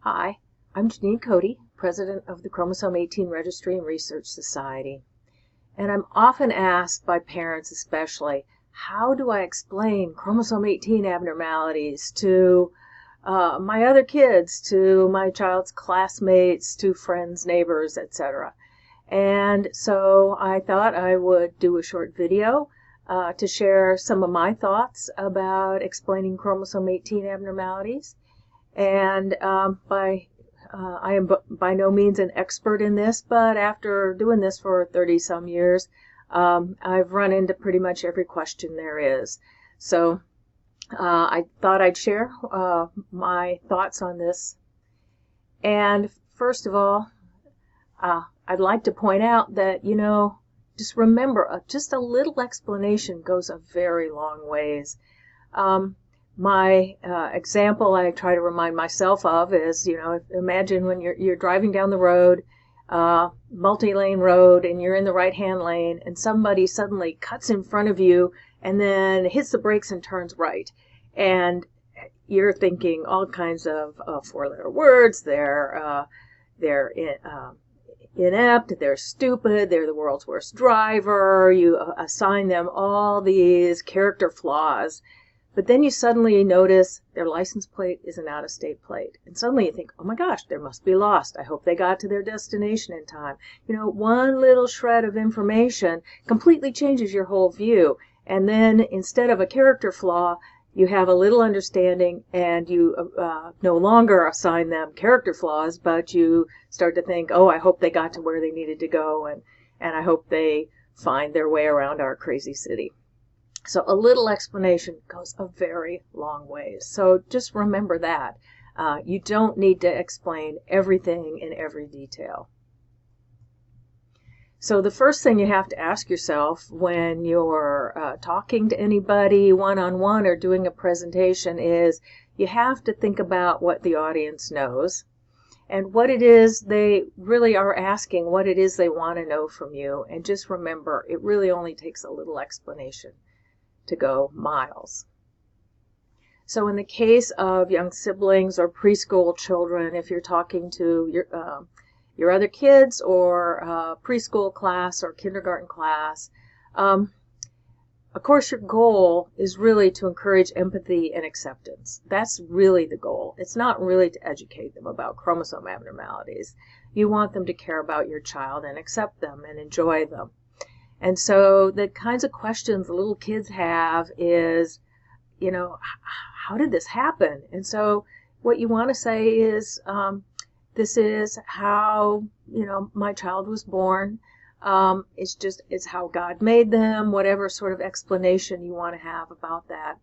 Hi, I'm Janine Cody, President of the Chromosome 18 Registry and Research Society. And I'm often asked by parents especially, how do I explain chromosome 18 abnormalities to my other kids, to my child's classmates, to friends, neighbors, etc. And so I thought I would do a short video to share some of my thoughts about explaining chromosome 18 abnormalities. And I am by no means an expert in this, but after doing this for 30-some years, I've run into pretty much every question there is. So I thought I'd share my thoughts on this. And first of all, I'd like to point out that, just remember, just a little explanation goes a very long ways. My example I try to remind myself of is, imagine when you're driving down the road, multi-lane road, and you're in the right-hand lane, and somebody suddenly cuts in front of you and then hits the brakes and turns right. And you're thinking all kinds of four-letter words. They're inept, they're stupid, they're the world's worst driver. You assign them all these character flaws. But then you suddenly notice their license plate is an out-of-state plate. And suddenly you think, oh my gosh, they must be lost. I hope they got to their destination in time. One little shred of information completely changes your whole view. And then instead of a character flaw, you have a little understanding, and you no longer assign them character flaws, but you start to think, oh, I hope they got to where they needed to go, and I hope they find their way around our crazy city. So a little explanation goes a very long ways. So just remember that. You don't need to explain everything in every detail. So the first thing you have to ask yourself when you're talking to anybody one-on-one or doing a presentation is you have to think about what the audience knows and what it is they really are asking, what it is they want to know from you. And just remember, it really only takes a little explanation to go miles. So in the case of young siblings or preschool children, if you're talking to your other kids or preschool class or kindergarten class, of course your goal is really to encourage empathy and acceptance. That's really the goal. It's not really to educate them about chromosome abnormalities. You want them to care about your child and accept them and enjoy them. And so the kinds of questions the little kids have is, how did this happen? And so what you want to say is, this is how, my child was born. It's how God made them, whatever sort of explanation you want to have about that.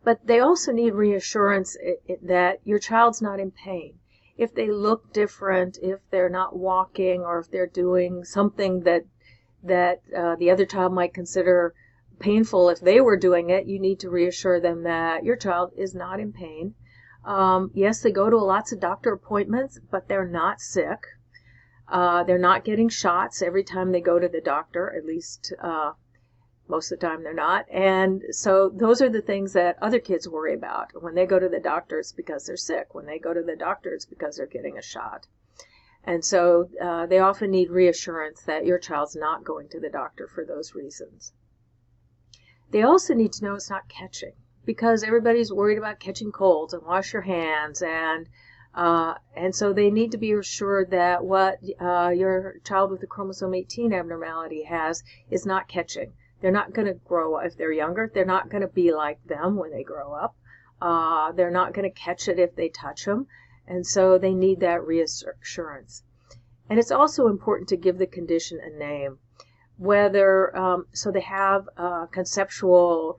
But they also need reassurance that your child's not in pain. If they look different, if they're not walking, or if they're doing something that the other child might consider painful if they were doing it, you need to reassure them that your child is not in pain. Yes, they go to lots of doctor appointments, but they're not sick. They're not getting shots every time they go to the doctor, at least most of the time they're not. And so those are the things that other kids worry about. When they go to the doctor, it's because they're sick. When they go to the doctor, it's because they're getting a shot. And so they often need reassurance that your child's not going to the doctor for those reasons. They also need to know it's not catching, because everybody's worried about catching colds, and wash your hands, and so they need to be assured that what your child with the chromosome 18 abnormality has is not catching. They're not going to grow up, if they're younger, they're not going to be like them when they grow up. They're not going to catch it if they touch them. And so they need that reassurance. And it's also important to give the condition a name, so they have a conceptual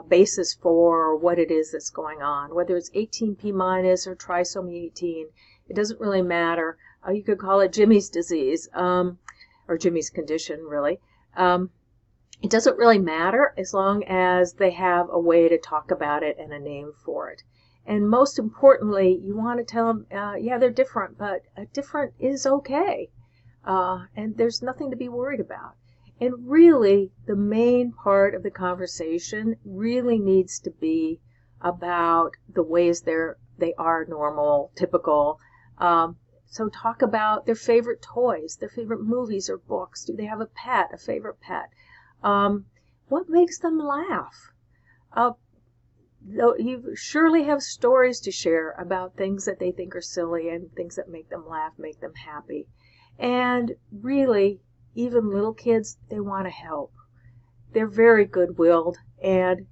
basis for what it is that's going on. Whether it's 18p minus or trisomy 18, it doesn't really matter. You could call it Jimmy's disease, or Jimmy's condition, really. It doesn't really matter as long as they have a way to talk about it and a name for it. And most importantly, you want to tell them, yeah, they're different, but different is okay. And there's nothing to be worried about. And really, the main part of the conversation really needs to be about the ways they're they are normal, typical. So talk about their favorite toys, their favorite movies or books. Do they have a pet, a favorite pet? What makes them laugh? You surely have stories to share about things that they think are silly and things that make them laugh, make them happy. And really, even little kids, they want to help. They're very good-willed, and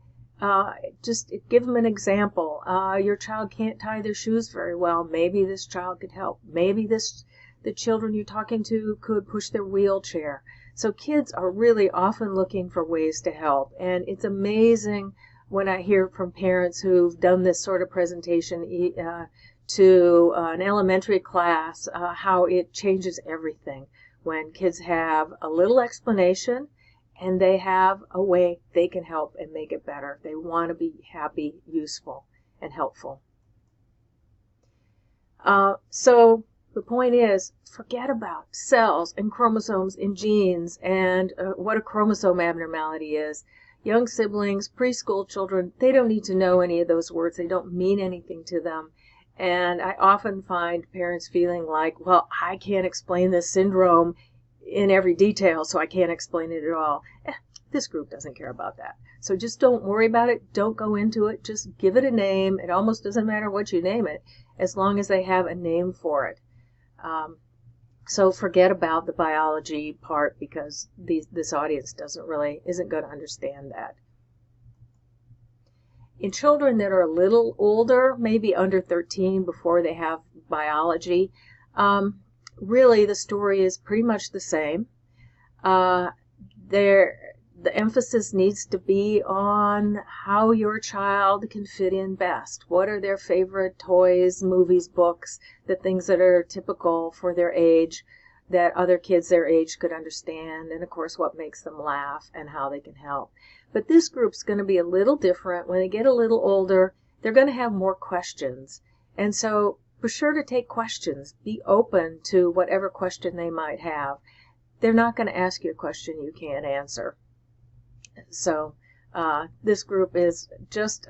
just give them an example. Your child can't tie their shoes very well. Maybe this child could help. Maybe the children you're talking to could push their wheelchair. So kids are really often looking for ways to help, and it's amazing when I hear from parents who've done this sort of presentation to an elementary class, how it changes everything when kids have a little explanation and they have a way they can help and make it better. They want to be happy, useful, and helpful. So the point is, forget about cells and chromosomes and genes and what a chromosome abnormality is. Young siblings, preschool children, they don't need to know any of those words. They don't mean anything to them. And I often find parents feeling like, well, I can't explain this syndrome in every detail, so I can't explain it at all. This group doesn't care about that. So just don't worry about it. Don't go into it. Just give it a name. It almost doesn't matter what you name it, as long as they have a name for it. So forget about the biology part, because this audience isn't going to understand that. In children that are a little older, maybe under 13, before they have biology, really the story is pretty much the same. The emphasis needs to be on how your child can fit in best. What are their favorite toys, movies, books, the things that are typical for their age, that other kids their age could understand, and of course what makes them laugh and how they can help. But this group's going to be a little different. When they get a little older, they're going to have more questions. And so be sure to take questions. Be open to whatever question they might have. They're not going to ask you a question you can't answer. So this group is just,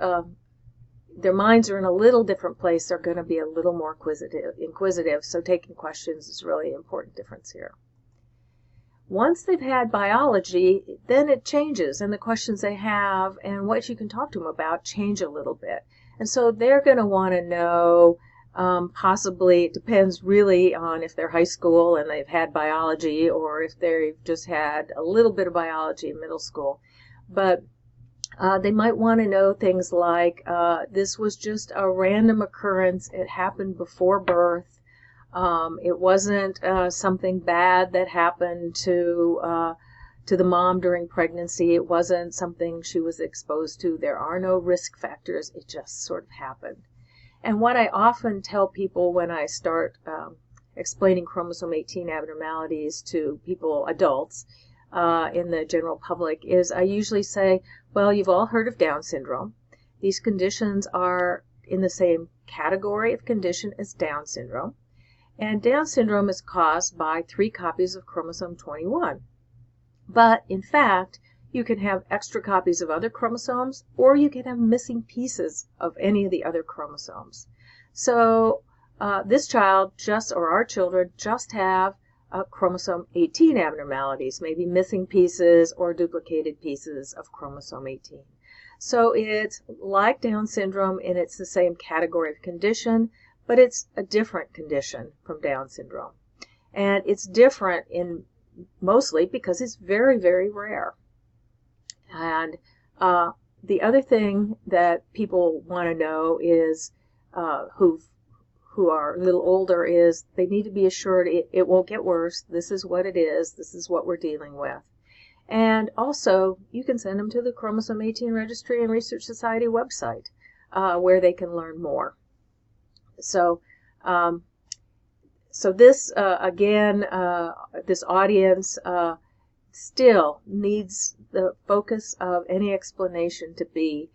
their minds are in a little different place. They're going to be a little more inquisitive. So taking questions is really an important difference here. Once they've had biology, then it changes, and the questions they have and what you can talk to them about change a little bit. And so they're going to want to know, possibly, it depends really on if they're high school and they've had biology, or if they've just had a little bit of biology in middle school. But they might want to know things like, this was just a random occurrence. It happened before birth. It wasn't something bad that happened to the mom during pregnancy. It wasn't something she was exposed to. There are no risk factors. It just sort of happened. And what I often tell people when I start explaining chromosome 18 abnormalities to people, adults, in the general public, is I usually say, well, you've all heard of Down syndrome. These conditions are in the same category of condition as Down syndrome. And Down syndrome is caused by 3 copies of chromosome 21. But, in fact, you can have extra copies of other chromosomes, or you can have missing pieces of any of the other chromosomes. So this child, or our children, just have chromosome 18 abnormalities, maybe missing pieces or duplicated pieces of chromosome 18. So it's like Down syndrome, and it's the same category of condition, but it's a different condition from Down syndrome. And it's different mostly because it's very, very rare. And the other thing that people want to know is, who are a little older, is they need to be assured it won't get worse. This is what it is. This is what we're dealing with. And also, you can send them to the Chromosome 18 Registry and Research Society website, where they can learn more. So this, again, this audience still needs the focus of any explanation to be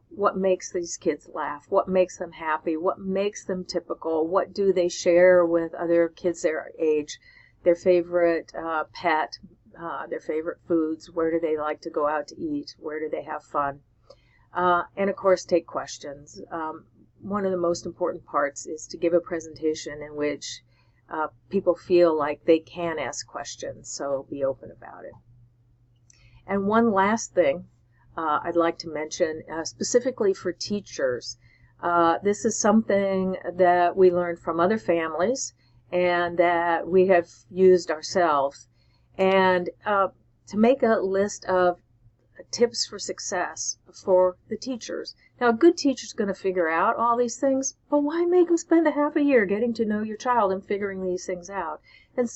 what makes these kids laugh, what makes them happy, what makes them typical, what do they share with other kids their age, their favorite pet, their favorite foods, where do they like to go out to eat, where do they have fun, and of course take questions. one of the most important parts is to give a presentation in which people feel like they can ask questions, so be open about it. And one last thing I'd like to mention, specifically for teachers. This is something that we learned from other families and that we have used ourselves. And to make a list of tips for success for the teachers. Now, a good teacher is going to figure out all these things, but why make them spend a half a year getting to know your child and figuring these things out? And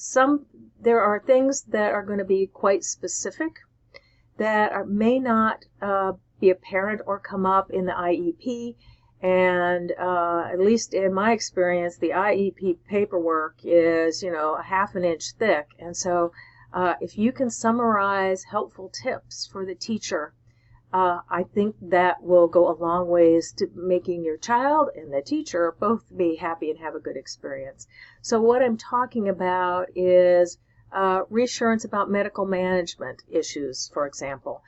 there are things that are going to be quite specific that may not be apparent or come up in the IEP. And at least in my experience, the IEP paperwork is, a half an inch thick. And so if you can summarize helpful tips for the teacher, I think that will go a long ways to making your child and the teacher both be happy and have a good experience. So what I'm talking about is reassurance about medical management issues, for example.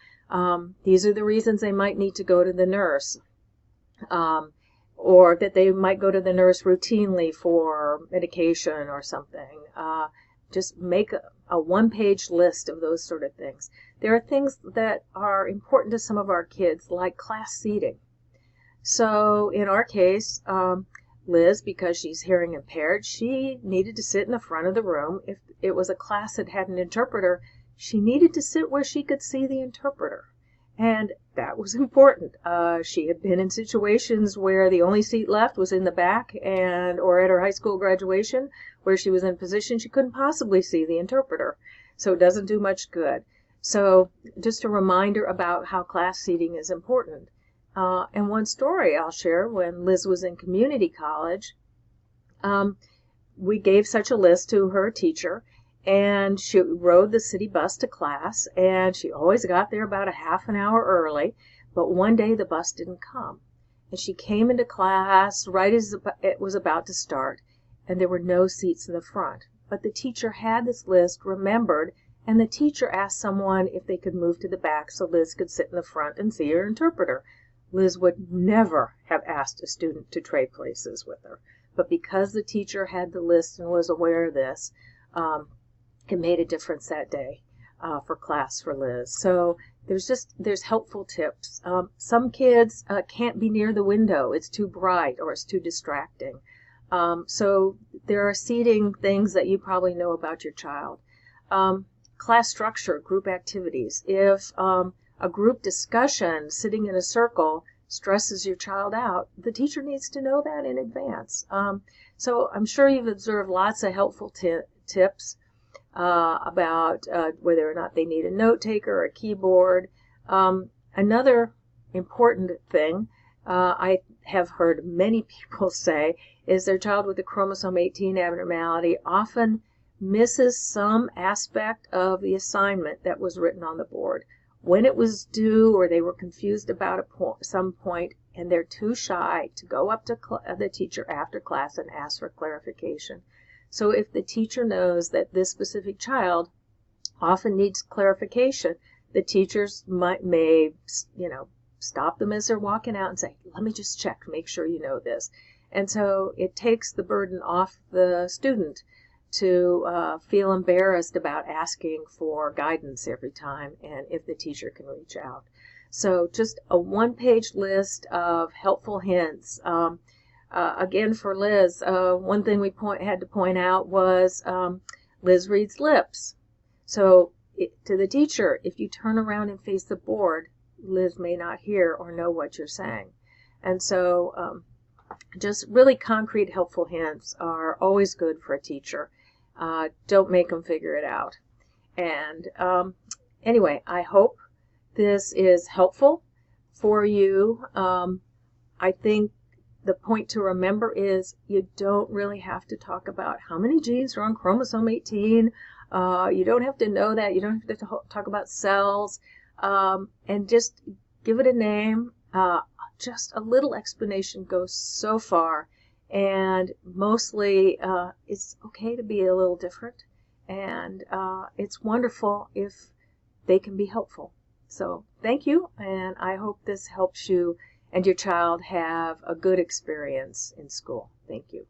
These are the reasons they might need to go to the nurse, or that they might go to the nurse routinely for medication or something. Just make a one-page list of those sort of things. There are things that are important to some of our kids, like class seating. So in our case, Liz, because she's hearing impaired, she needed to sit in the front of the room. If it was a class that had an interpreter, she needed to sit where she could see the interpreter. And that was important. She had been in situations where the only seat left was in the back, or at her high school graduation, where she was in a position she couldn't possibly see the interpreter. So it doesn't do much good. So just a reminder about how class seating is important. And one story I'll share, when Liz was in community college, we gave such a list to her teacher, and she rode the city bus to class, and she always got there about a half an hour early, but one day the bus didn't come. And she came into class right as it was about to start, and there were no seats in the front. But the teacher had this list remembered, and the teacher asked someone if they could move to the back so Liz could sit in the front and see her interpreter. Liz would never have asked a student to trade places with her, but because the teacher had the list and was aware of this, it made a difference that day for class for Liz. So there's helpful tips. Some kids can't be near the window. It's too bright or it's too distracting. So there are seating things that you probably know about your child. Class structure, group activities. If a group discussion, sitting in a circle, stresses your child out, the teacher needs to know that in advance. So I'm sure you've observed lots of helpful tips about whether or not they need a note taker or a keyboard. Another important thing I have heard many people say is their child with a chromosome 18 abnormality often misses some aspect of the assignment that was written on the board. When it was due, or they were confused about some point, and they're too shy to go up to the teacher after class and ask for clarification. So if the teacher knows that this specific child often needs clarification, the teachers may stop them as they're walking out and say, let me just check, make sure you know this. And so it takes the burden off the student to feel embarrassed about asking for guidance every time, and if the teacher can reach out. So just a one-page list of helpful hints. Again, for Liz, one thing we had to point out was Liz reads lips. So to the teacher, if you turn around and face the board, Liz may not hear or know what you're saying. And so just really concrete, helpful hints are always good for a teacher. Don't make them figure it out. And anyway, I hope this is helpful for you. I think the point to remember is you don't really have to talk about how many genes are on chromosome 18. You don't have to know that. You don't have to talk about cells. And just give it a name. Just a little explanation goes so far. And mostly it's okay to be a little different. And it's wonderful if they can be helpful. So thank you, and I hope this helps you and your child have a good experience in school. Thank you.